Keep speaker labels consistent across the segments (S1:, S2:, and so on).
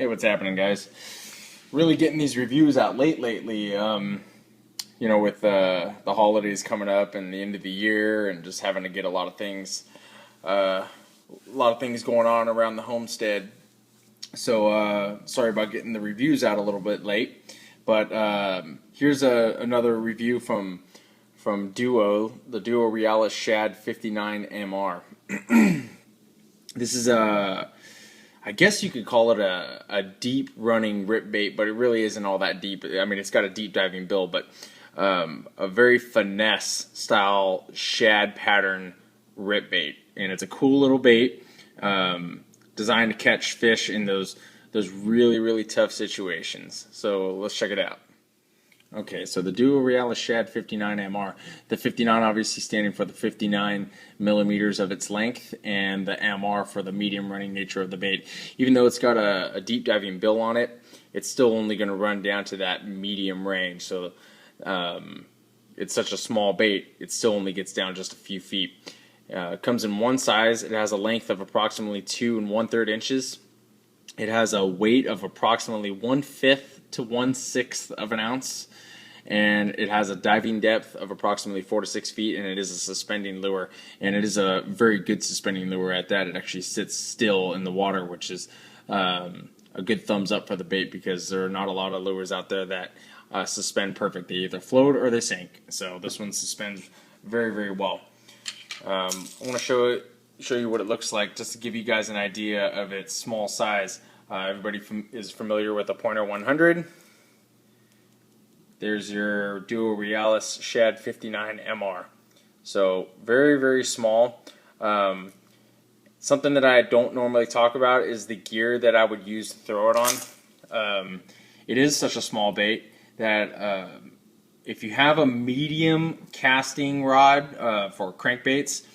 S1: Hey, what's happening, guys? Really getting these reviews out lately. With the holidays coming up and the end of the year, and just having to get a lot of things going on around the homestead. So sorry about getting the reviews out a little bit late, but here's another review from DUO, the DUO Realis Shad 59 MR. This is I guess you could call it a deep running rip bait, but it really isn't all that deep. I mean, it's got a deep diving bill, but a very finesse style shad pattern rip bait, and it's a cool little bait designed to catch fish in those really tough situations. So let's check it out. Okay, so the DUO Realis Shad 59 MR. The 59 obviously standing for the 59 millimeters of its length, and the MR for the medium running nature of the bait. Even though it's got a deep diving bill on it, it's still only going to run down to that medium range. So it's such a small bait, it still only gets down just a few feet. It comes in one size. It has a length of approximately 2 1/3 inches. It has a weight of approximately 1/5 to 1/6 of an ounce, and it has a diving depth of approximately 4 to 6 feet, and it is a suspending lure, and it is a very good suspending lure at that. It actually sits still in the water, which is a good thumbs up for the bait, because there are not a lot of lures out there that suspend perfect. They either float or they sink. So this one suspends very well. I want to show you what it looks like, just to give you guys an idea of its small size. Everybody is familiar with a Pointer 100. There's your DUO Realis Shad 59 MR. So very small. Something that I don't normally talk about is the gear that I would use to throw it on. It is such a small bait that if you have a medium casting rod for crankbaits,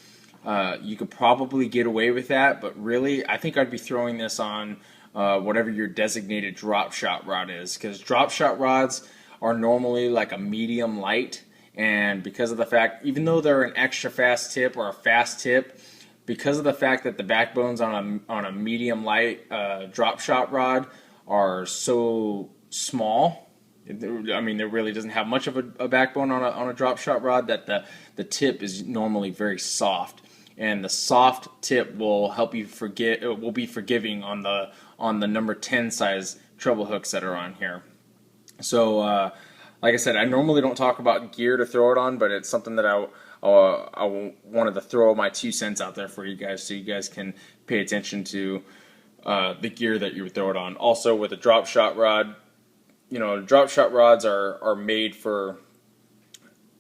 S1: you could probably get away with that, but really I think I'd be throwing this on whatever your designated drop shot rod is, because drop shot rods are normally like a medium light, and because of the fact, even though they're an extra fast tip or a fast tip, because of the fact that the backbones on a medium light drop shot rod are so small, I mean, there really doesn't have much of a backbone on a drop shot rod, that the tip is normally very soft, and the soft tip will help you will be forgiving on the number 10 size treble hooks that are on here. So like I said, I normally don't talk about gear to throw it on, but it's something that I wanted to throw my 2 cents out there for you guys, so you guys can pay attention to the gear that you would throw it on. Also, with a drop shot rod, drop shot rods are made for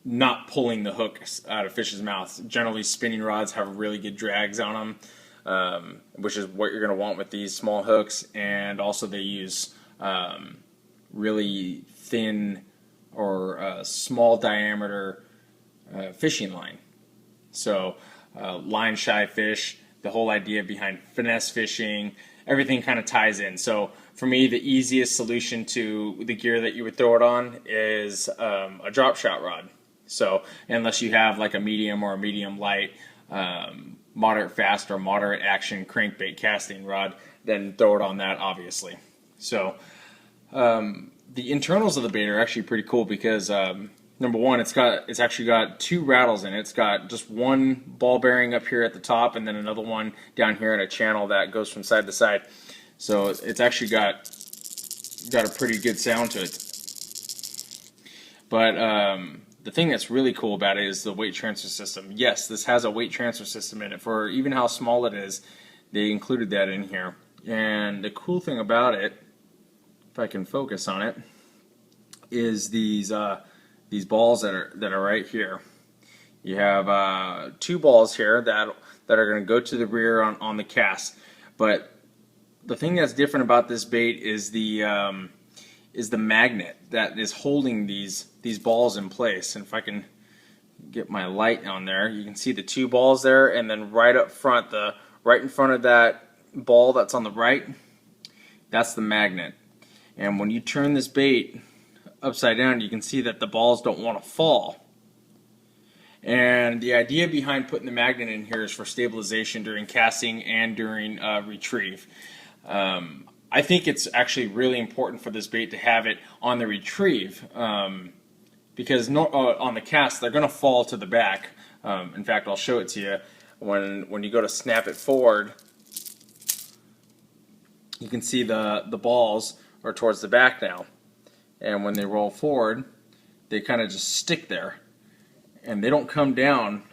S1: not pulling the hook out of fish's mouth. Generally, spinning rods have really good drags on them, which is what you're going to want with these small hooks. And also, they use really thin or small diameter fishing line. So line shy fish, the whole idea behind finesse fishing, everything kind of ties in. So for me, the easiest solution to the gear that you would throw it on is a drop shot rod. So unless you have like a medium or a medium light, moderate fast or moderate action crankbait casting rod, then throw it on that, obviously. So the internals of the bait are actually pretty cool, because number one, it's actually got 2 rattles in it. It's got just one ball bearing up here at the top, and then another one down here in a channel that goes from side to side. So it's actually got a pretty good sound to it. But the thing that's really cool about it is the weight transfer system. Yes, this has a weight transfer system in it. For even how small it is, they included that in here. And the cool thing about it, if I can focus on it, is these balls that are right here. You have 2 balls here that are going to go to the rear on the cast. But the thing that's different about this bait is the magnet that is holding these balls in place. And if I can get my light on there, you can see the 2 balls there, and then right up front, right in front of that ball that's on the right, that's the magnet. And when you turn this bait upside down, you can see that the balls don't want to fall. And the idea behind putting the magnet in here is for stabilization during casting and during retrieve. I think it's actually really important for this bait to have it on the retrieve, because on the cast they're going to fall to the back. In fact, I'll show it to you. When you go to snap it forward, you can see the balls are towards the back now, and when they roll forward, they kind of just stick there, and they don't come down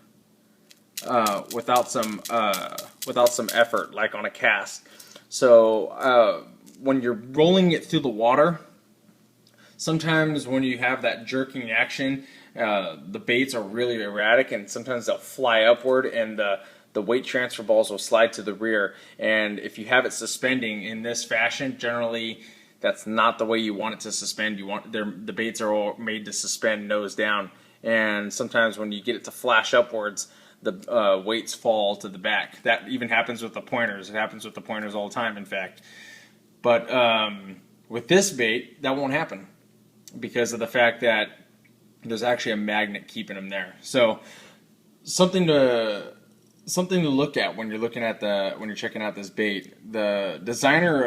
S1: without some effort, like on a cast. So when you're rolling it through the water, sometimes when you have that jerking action, the baits are really erratic, and sometimes they'll fly upward, and the weight transfer balls will slide to the rear. And if you have it suspending in this fashion, generally that's not the way you want it to suspend. The baits are all made to suspend nose down, and sometimes when you get it to flash upwards, the weights fall to the back. That even happens with the pointers. It happens with the pointers all the time, in fact. But with this bait, that won't happen because of the fact that there's actually a magnet keeping them there. So something to look at when you're checking out this bait. The designer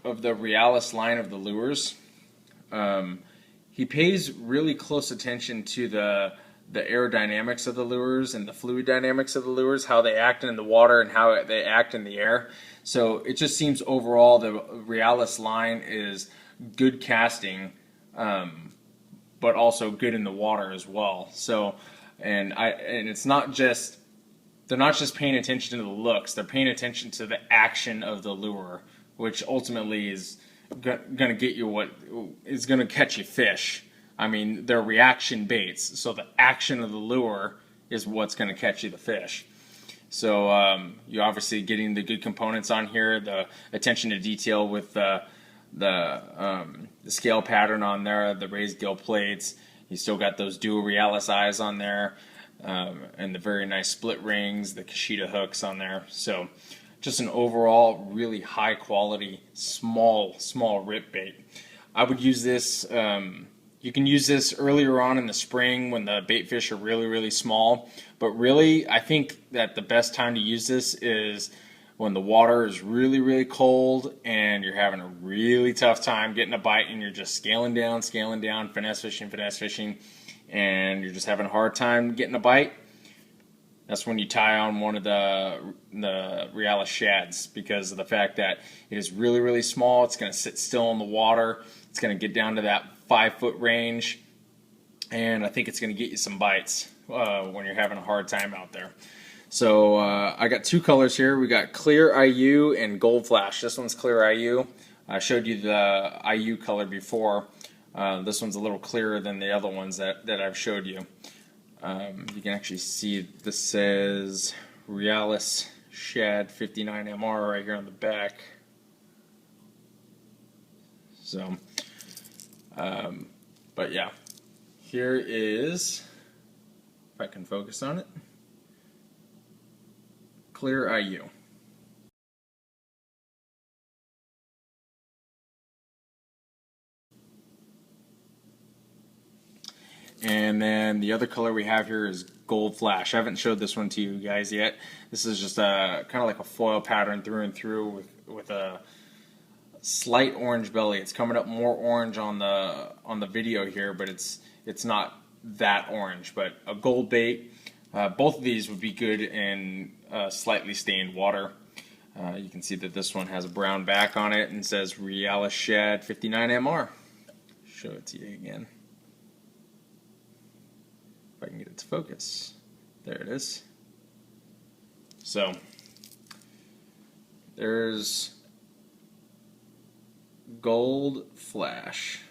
S1: of the Realis line of the lures, he pays really close attention to the aerodynamics of the lures and the fluid dynamics of the lures, how they act in the water and how they act in the air. So it just seems overall the Realis line is good casting, but also good in the water as well. So, and it's not just, they're not just paying attention to the looks, they're paying attention to the action of the lure, which ultimately is going to get you what is going to catch you fish. I mean, they're reaction baits, so the action of the lure is what's going to catch you the fish. So you're obviously getting the good components on here, the attention to detail with the scale pattern on there, the raised gill plates. You still got those DUO Realis eyes on there, and the very nice split rings, the Kashida hooks on there. So just an overall really high quality, small rip bait. I would use this. You can use this earlier on in the spring when the bait fish are really small, but really I think that the best time to use this is when the water is really cold and you're having a really tough time getting a bite, and you're just scaling down, finesse fishing, and you're just having a hard time getting a bite. That's when you tie on one of the Realis Shads, because of the fact that it is really small. It's going to sit still in the water. It's going to get down to that 5-foot range, and I think it's going to get you some bites when you're having a hard time out there. So I got two colors here. We got Clear IU and Gold Flash. This one's Clear IU. I showed you the IU color before. This one's a little clearer than the other ones that I've showed you. You can actually see this says Realis Shad 59 MR right here on the back. So, but yeah, here is, if I can focus on it, Clear IU. And then the other color we have here is Gold Flash. I haven't showed this one to you guys yet. This is just a kind of like a foil pattern through and through with a slight orange belly. It's coming up more orange on the video here, but it's not that orange. But a gold bait. Both of these would be good in slightly stained water. You can see that this one has a brown back on it and says Realis Shad 59 MR. Show it to you again. If I can get it to focus. There it is. So there's Gold Flash.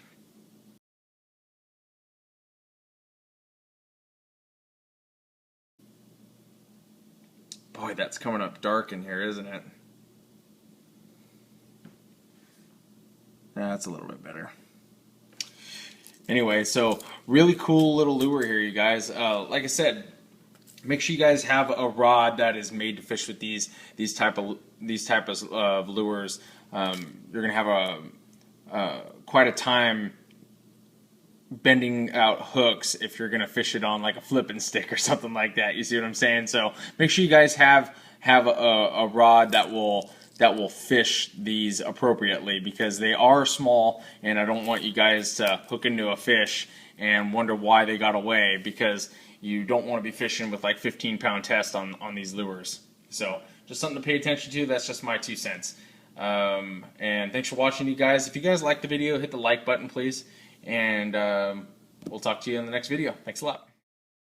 S1: Boy, that's coming up dark in here, isn't it? That's a little bit better. Anyway, so really cool little lure here, you guys. Like I said, make sure you guys have a rod that is made to fish with these type of lures. You're gonna have quite a time bending out hooks if you're gonna fish it on like a flipping stick or something like that. You see what I'm saying? So make sure you guys have a rod that will that will fish these appropriately, because they are small, and I don't want you guys to hook into a fish and wonder why they got away, because you don't want to be fishing with like 15-pound test on these lures. So just something to pay attention to. That's just my 2 cents. And thanks for watching, you guys. If you guys like the video, hit the like button, please, and we'll talk to you in the next video. Thanks a lot.